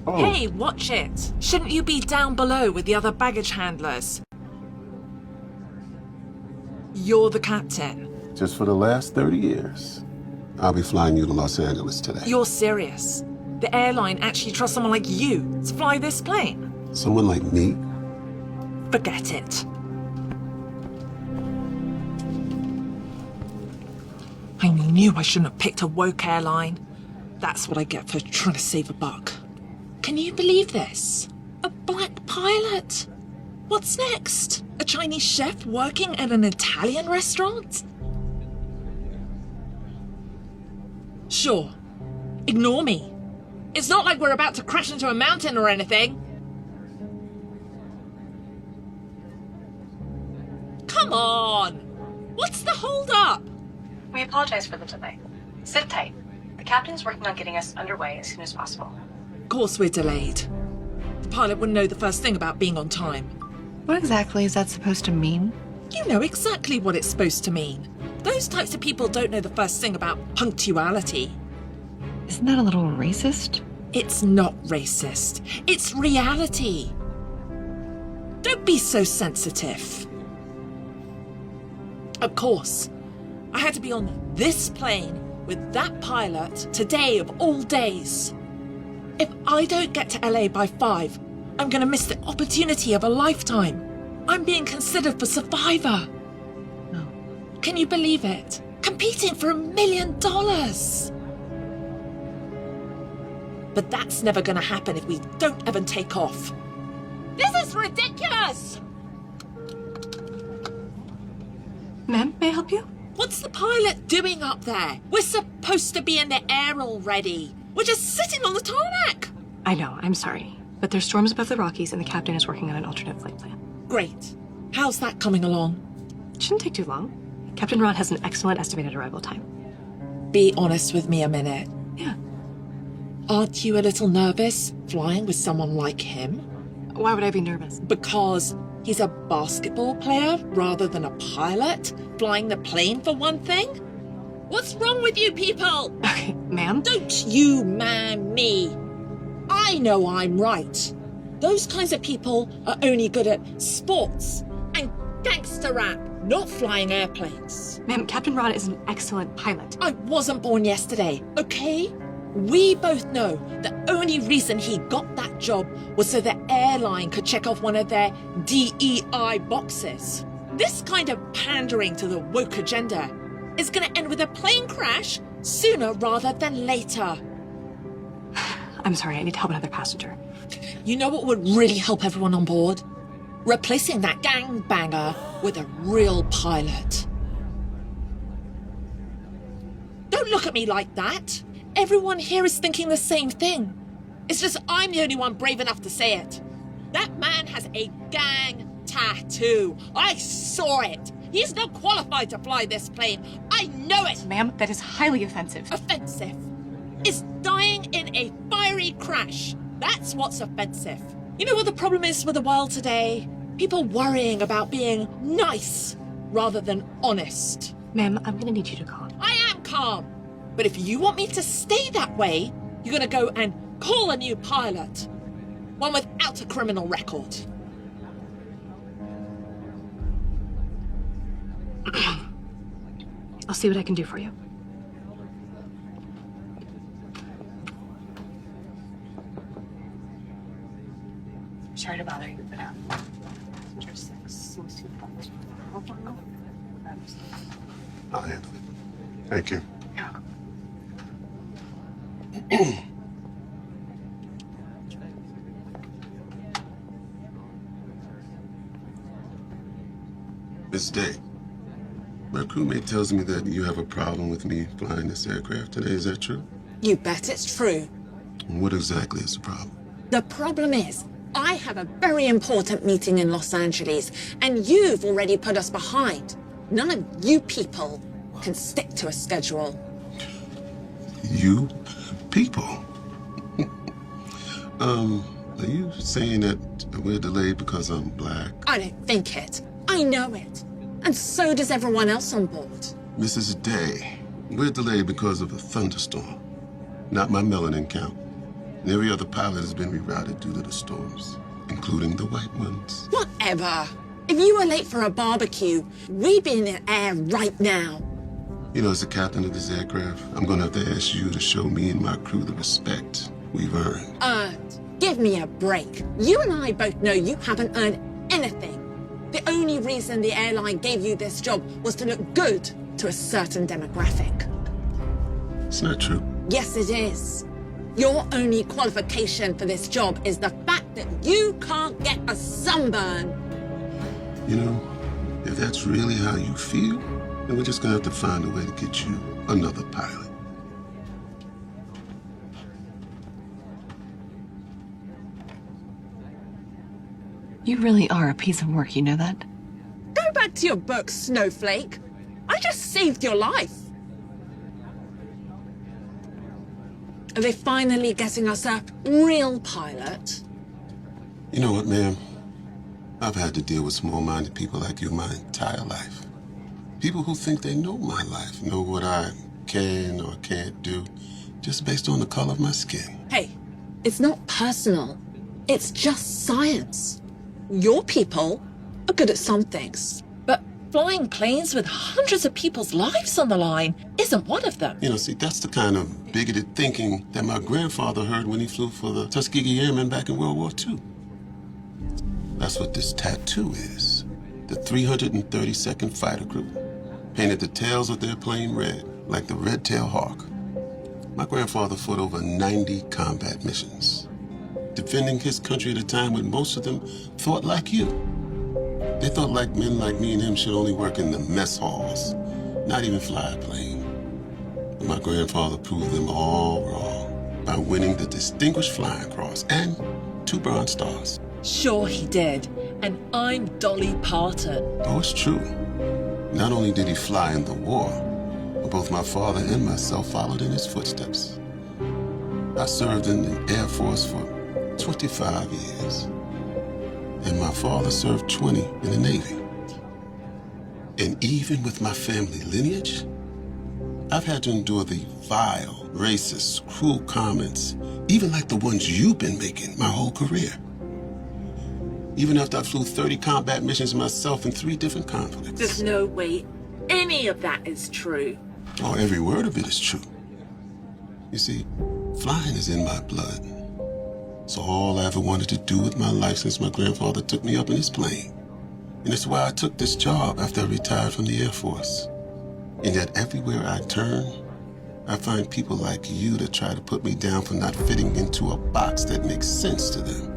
Oh. Hey, watch it. Shouldn't you be down below with the other baggage handlers? You're the captain. Just for the last 30 years. I'll be flying you to Los Angeles today. You're serious? The airline actually trusts someone like you to fly this plane? Someone like me? Forget it. I knew I shouldn't have picked a woke airline. That's what I get for trying to save a buck. Can you believe this? A black pilot? What's next? A Chinese chef working at an Italian restaurant? Sure. Ignore me. It's not like we're about to crash into a mountain or anything. Come on! What's the hold-up? We apologize for the delay. Sit tight. The captain's working on getting us underway as soon as possible. Of course we're delayed. The pilot wouldn't know the first thing about being on time. What exactly is that supposed to mean? You know exactly what it's supposed to mean. Those types of people don't know the first thing about punctuality. Isn't that a little racist? It's not racist. It's reality. Don't be so sensitive. Of course, I had to be on this plane with that pilot today of all days. If I don't get to LA by 5, I'm going to miss the opportunity of a lifetime. I'm being considered for Survivor. No. Can you believe it? Competing for $1 million. But that's never going to happen if we don't even take off. This is ridiculous! Ma'am, may I help you? What's the pilot doing up there? We're supposed to be in the air already. We're just sitting on the tarmac. I know, I'm sorry. But there's storms above the Rockies and the captain is working on an alternate flight plan. Great. How's that coming along? It shouldn't take too long. Captain Ron has an excellent estimated arrival time. Be honest with me a minute. Yeah. Aren't you a little nervous flying with someone like him? Why would I be nervous? Because he's a basketball player rather than a pilot, flying the plane for one thing? What's wrong with you people? Okay, ma'am? Don't you man me. I know I'm right. Those kinds of people are only good at sports and gangster rap, not flying airplanes. Ma'am, Captain Ron is an excellent pilot. I wasn't born yesterday, okay? We both know the only reason he got that job was so the airline could check off one of their DEI boxes. This kind of pandering to the woke agenda is going to end with a plane crash sooner rather than later. I'm sorry, I need to help another passenger. You know what would really help everyone on board? Replacing that gangbanger with a real pilot. Don't look at me like that. Everyone here is thinking the same thing. It's just I'm the only one brave enough to say it. That man has a gang tattoo. I saw it. He's not qualified to fly this plane. I know it. Ma'am, that is highly offensive. Offensive is dying in a fiery crash. That's what's offensive. You know what the problem is with the world today? People worrying about being nice rather than honest. Ma'am, I'm gonna need you to calm. I am calm. But if you want me to stay that way, you're gonna go and call a new pilot. One without a criminal record. I'll see what I can do for you. Sorry to bother you, but I'll handle it. Thank you. Miss Day, my crewmate tells me that you have a problem with me flying this aircraft today. Is that true? You bet it's true. What exactly is the problem? The problem is, I have a very important meeting in Los Angeles, and you've already put us behind. None of you people can stick to a schedule. You people? Are you saying that we're delayed because I'm black? I don't think it. I know it. And so does everyone else on board. Mrs. Day, we're delayed because of a thunderstorm. Not my melanin count. And every other pilot has been rerouted due to the storms, including the white ones. Whatever. If you were late for a barbecue, we'd be in the air right now. You know, as the captain of this aircraft, I'm gonna have to ask you to show me and my crew the respect we've earned. Earned? Give me a break. You and I both know you haven't earned anything. The only reason the airline gave you this job was to look good to a certain demographic. It's not true. Yes, it is. Your only qualification for this job is the fact that you can't get a sunburn. You know, if that's really how you feel, then we're just gonna have to find a way to get you another pilot. You really are a piece of work, you know that? Go back to your book, Snowflake. I just saved your life. Are they finally getting us a real pilot? You know what, ma'am? I've had to deal with small-minded people like you my entire life. People who think they know my life, know what I can or can't do, just based on the color of my skin. Hey, it's not personal. It's just science. Your people are good at some things. But flying planes with hundreds of people's lives on the line isn't one of them. You know, see, that's the kind of bigoted thinking that my grandfather heard when he flew for the Tuskegee Airmen back in World War II. That's what this tattoo is. The 332nd Fighter Group painted the tails of their plane red, like the red-tailed hawk. My grandfather fought over 90 combat missions, defending his country at a time when most of them thought like you. They thought like men like me and him should only work in the mess halls, not even fly a plane. But my grandfather proved them all wrong by winning the Distinguished Flying Cross and 2 Bronze Stars. Sure he did. And I'm Dolly Parton. Oh, it's true. Not only did he fly in the war, but both my father and myself followed in his footsteps. I served in the Air Force for 25 years. And my father served 20 in the Navy. And even with my family lineage, I've had to endure the vile, racist, cruel comments, even like the ones you've been making my whole career. Even after I flew 30 combat missions myself in 3 different conflicts. There's no way any of that is true. Oh, every word of it is true. You see, flying is in my blood. It's all I ever wanted to do with my life since my grandfather took me up in his plane. And it's why I took this job after I retired from the Air Force. And yet everywhere I turn, I find people like you that try to put me down for not fitting into a box that makes sense to them.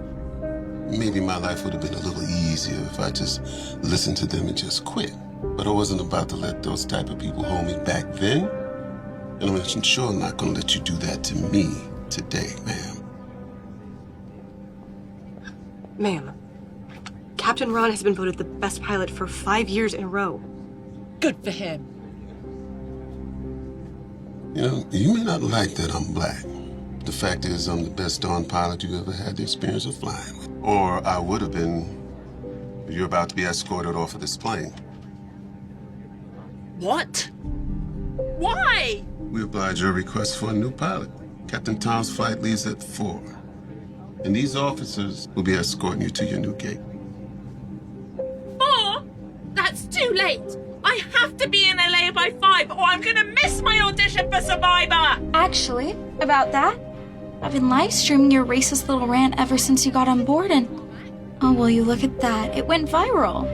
Maybe my life would have been a little easier if I just listened to them and just quit. But I wasn't about to let those type of people hold me back then. And I'm sure I'm not going to let you do that to me today, ma'am. Ma'am, Captain Ron has been voted the best pilot for 5 years in a row. Good for him. You know, you may not like that I'm black. The fact is, I'm the best darn pilot you ever had the experience of flying with. Or I would have been if you're about to be escorted off of this plane. What? Why? We oblige your request for a new pilot. Captain Tom's flight leaves at 4. And these officers will be escorting you to your new gate. 4? That's too late. I have to be in LA by 5 or I'm gonna miss my audition for Survivor. Actually, about that, I've been live streaming your racist little rant ever since you got on board and... Oh, well, you look at that. It went viral.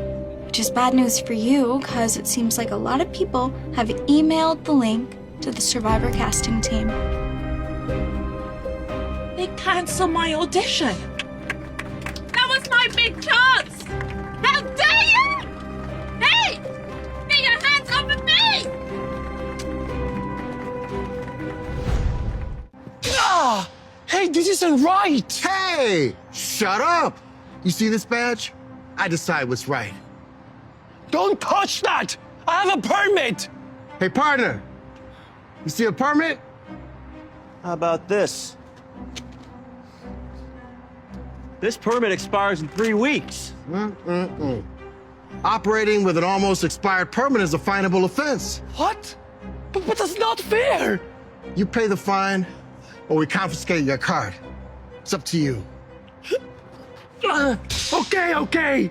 Which is bad news for you, because it seems like a lot of people have emailed the link to the Survivor casting team. They canceled my audition. That was my big chance. How dare you? Hey! Get your hands off of me! Ah! Hey, this isn't right! Hey! Shut up! You see this badge? I decide what's right. Don't touch that! I have a permit! Hey, partner! You see a permit? How about this? This permit expires in 3 weeks. Operating with an almost expired permit is a finable offense. What? But that's not fair! You pay the fine, or we confiscate your card. It's up to you. Okay, okay.